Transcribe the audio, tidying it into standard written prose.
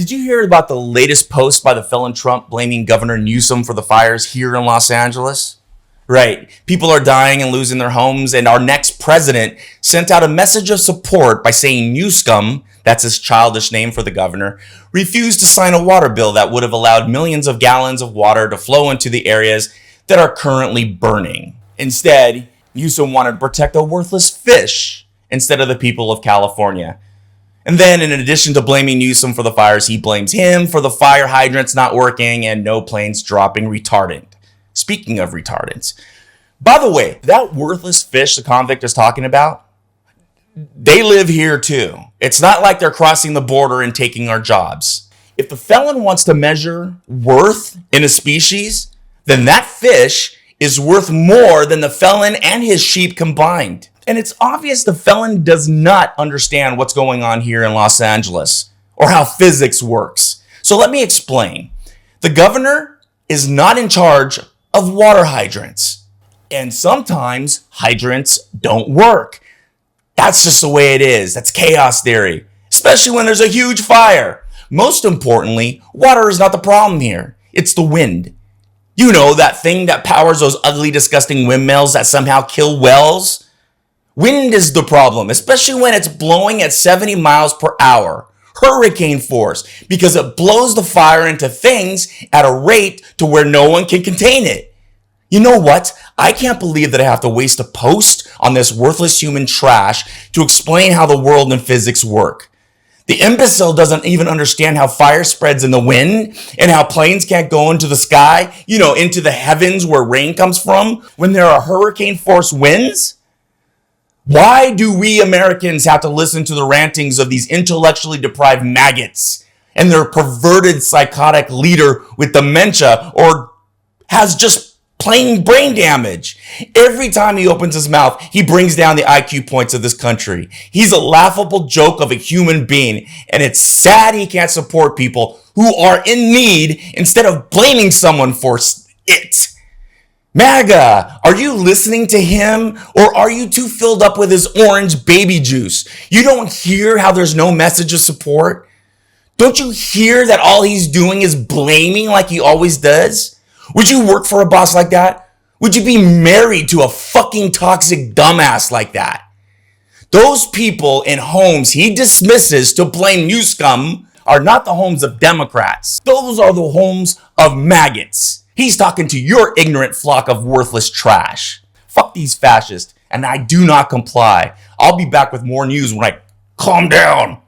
Did you hear about the latest post by the Felon Trump blaming Governor Newsom for the fires here in Los Angeles? Right. People are dying and losing their homes, and our next president sent out a message of support by saying Newsom, that's his childish name for the governor, refused to sign a water bill that would have allowed millions of gallons of water to flow into the areas that are currently burning. Instead, Newsom wanted to protect a worthless fish instead of the people of California. And then, in addition to blaming Newsom for the fires, he blames him for the fire hydrants not working and no planes dropping retardant. Speaking of retardants, by the way, that worthless fish the convict is talking about, they live here too. It's not like they're crossing the border and taking our jobs. If the felon wants to measure worth in a species, then that fish is worth more than the felon and his sheep combined. And it's obvious the felon does not understand what's going on here in Los Angeles or how physics works. So let me explain. The governor is not in charge of water hydrants. And sometimes hydrants don't work. That's just the way it is. That's chaos theory, especially when there's a huge fire. Most importantly, water is not the problem here. It's the wind. You know, that thing that powers those ugly, disgusting windmills that somehow kill wells? Wind is the problem, especially when it's blowing at 70 miles per hour, hurricane force, because it blows the fire into things at a rate to where no one can contain it. You know what? I can't believe that I have to waste a post on this worthless human trash to explain how the world and physics work. The imbecile doesn't even understand how fire spreads in the wind and how planes can't go into the sky, into the heavens where rain comes from when there are hurricane force winds. Why do we Americans have to listen to the rantings of these intellectually deprived maggots and their perverted psychotic leader with dementia or has just plain brain damage? Every time he opens his mouth, he brings down the IQ points of this country. He's a laughable joke of a human being, and it's sad he can't support people who are in need instead of blaming someone for it. MAGA, are you listening to him, or are you too filled up with his orange baby juice? You don't hear how there's no message of support? Don't you hear that all he's doing is blaming like he always does? Would you work for a boss like that? Would you be married to a fucking toxic dumbass like that? Those people in homes he dismisses to blame Newsom are not the homes of Democrats. Those are the homes of maggots. He's talking to your ignorant flock of worthless trash. Fuck these fascists, and I do not comply. I'll be back with more news when I calm down.